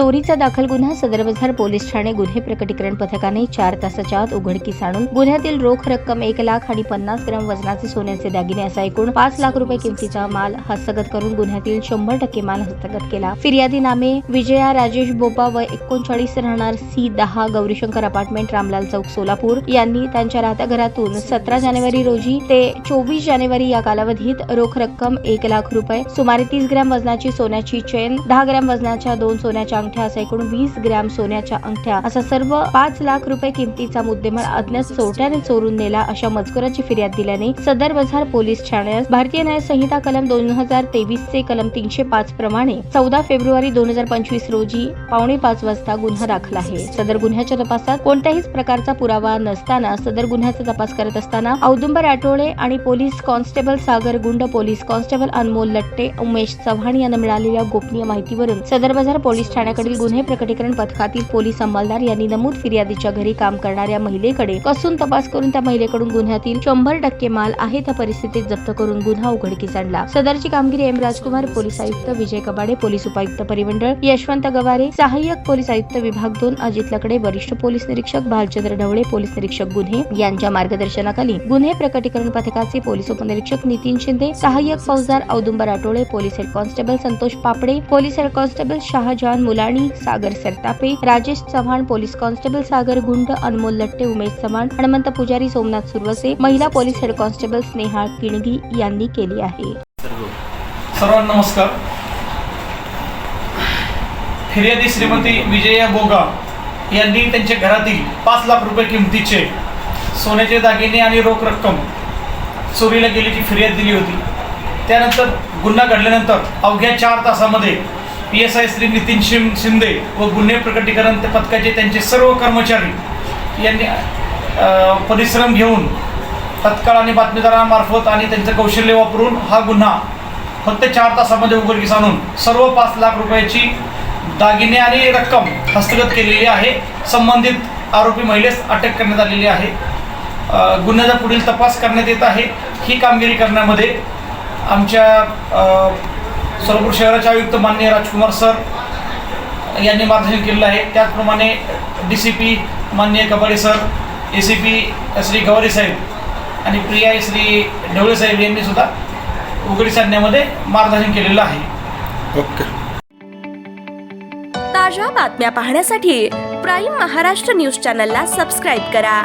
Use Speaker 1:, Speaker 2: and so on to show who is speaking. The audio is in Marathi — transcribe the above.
Speaker 1: चोरीचा दाखल गुन्हा सदर बाजार पोलीस ठाणे गुन्हे प्रकटीकरण पथकाने 4 तासाच्या आत उघडकीस आणून गुन्ह्यातील रोख रक्कम 1 लाख आणि 50 ग्रॅम वजनाचे सोन्याचे दागिने असा एकूण 5 लाख रुपये किमतीचा माल हस्तगत करून गुन्ह्यातील 100% माल हस्तगत केला। फिर्यादी नामे विजया राजेश बोपा व 39 राहणार C10 गौरीशंकर अपार्टमेंट रामलाल चौक सोलापूर यांनी त्यांच्या राहत्या घरातून 17 जानेवारी रोजी ते 24 जानेवारी या कालावधीत रोख रक्कम 1 लाख रुपये, सुमारे 30 ग्रॅम वजनाची सोन्याची चेन, 10 ग्रॅम वजनाच्या 2 सोन्याच्या अंगठ्या असा एकूण 20 ग्रॅम सोन्याच्या अंगठ्या असा सर्व 5 लाख रुपये किमतीचा मुद्देमाल अज्ञात चोरट्याने चोरून नेला अशा मजकुराची फिर्याद दिल्याने सदर बाजार पोलीस ठाण्यास भारतीय न्याय संहिता कलम 2023 चे कलम 305 प्रमाणे 14 फेब्रुवारी 2025 रोजी 4:45 वाजता गुन्हा दाखल आहे। सदर गुन्ह्याच्या तपासात कोणत्याही प्रकारचा पुरावा नसताना सदर गुन्ह्याचा तपास करत असताना औदुंबर आठवडे आणि पोलीस कॉन्स्टेबल सागर गुंड, पोलीस कॉन्स्टेबल अनमोल लट्टे, उमेश चव्हाण यांना मिळालेल्या गोपनीय माहितीवरून सदर बाजार पोलीस ठाण्याकडील गुन्हे प्रकटीकरण पथकातील पोलीस अंमलदार यांनी नमूद फिर्यादीच्या घरी काम करणाऱ्या महिलेकडे कसून तपास करून त्या महिलेकडून गुन्ह्यातील 100% माल आहे त्या परिस्थितीत जप्त करून गुन्हा उघडकीस आणला। सदरची कामगिरी एम राजकुमार, पोलीस आयुक्त विजय कबाडे, पोलीस उपायुक्त परिमंडळ यशवंत गवारे, सहाय्यक पोलीस आयुक्त विभाग 2 अजित लकडे, वरिष्ठ पोलीस निरीक्षक भालचंद्र ढवळे, पोलीस निरीक्षक गुन्हे यांच्या मार्गदर्शनाखाली गुन्हे प्रकटीकरण पथकाचे पोलीस उपनिरीक्षक नितीन शिंदे, सहाय्यक फौजदार Audumbar Athavade, police head constable Santosh Papade, police head constable Shahjahan Mulani, Sagar Saratape, Rajesh Chavan, police constable Sagar Gund, Anmol लट्टे, उमेश चव्हाण, हनुमंत पुजारी, सोमनाथ सुरवसे, महिला पोलीस हेड कॉन्स्टेबल स्नेहा किणगी यांनी केली आहे।
Speaker 2: सर्वांना नमस्कार। फिर्यादी श्रीमती विजया बोगा यांनी त्यांच्या घरातील 5 लाख रुपये किमतीचे सोन्याचे दागिने आणि रोख रक्कम चोरीला गेल्याची फिर्याद दिली होती। त्यानंतर गुन्हा घडल्यानंतर अवघ्या 4 तासामध्ये PSI श्री नितीन शिंदे व गुन्हे प्रकटीकरण पथकाचे त्यांचे सर्व कर्मचारी यांनी परिश्रम घेऊन तत्काळ आणि बातमीदारांमार्फत आणि त्यांचं कौशल्य वापरून हा गुन्हा फक्त 4 तासामध्ये उघडकीस आणून सर्व 5 लाख रुपयाची दागिने आणि रक्कम हस्तगत केलेली आहे। संबंधित आरोपी महिलेस अटक करण्यात आलेली आहे। गुन्ह्याचा पुढील तपास करण्यात येत आहे। ही कामगिरी करण्यामध्ये आमच्या सोलापूर शहराचे आयुक्त माननीय राजकुमार सर यांनी मार्गदर्शन केलेलं आहे। त्याचप्रमाणे DCP माननीय कबाडे सर, ACP श्री गवारी साहेब आणि PI श्री ढवळे साहेब यांनी सुद्धा उघडकीस आणण्यामध्ये मार्गदर्शन केलेलं आहे।
Speaker 3: ओके।
Speaker 4: ताज्या बातम्या पाहण्यासाठी प्राईम महाराष्ट्र न्यूज चॅनलला सबस्क्राईब करा।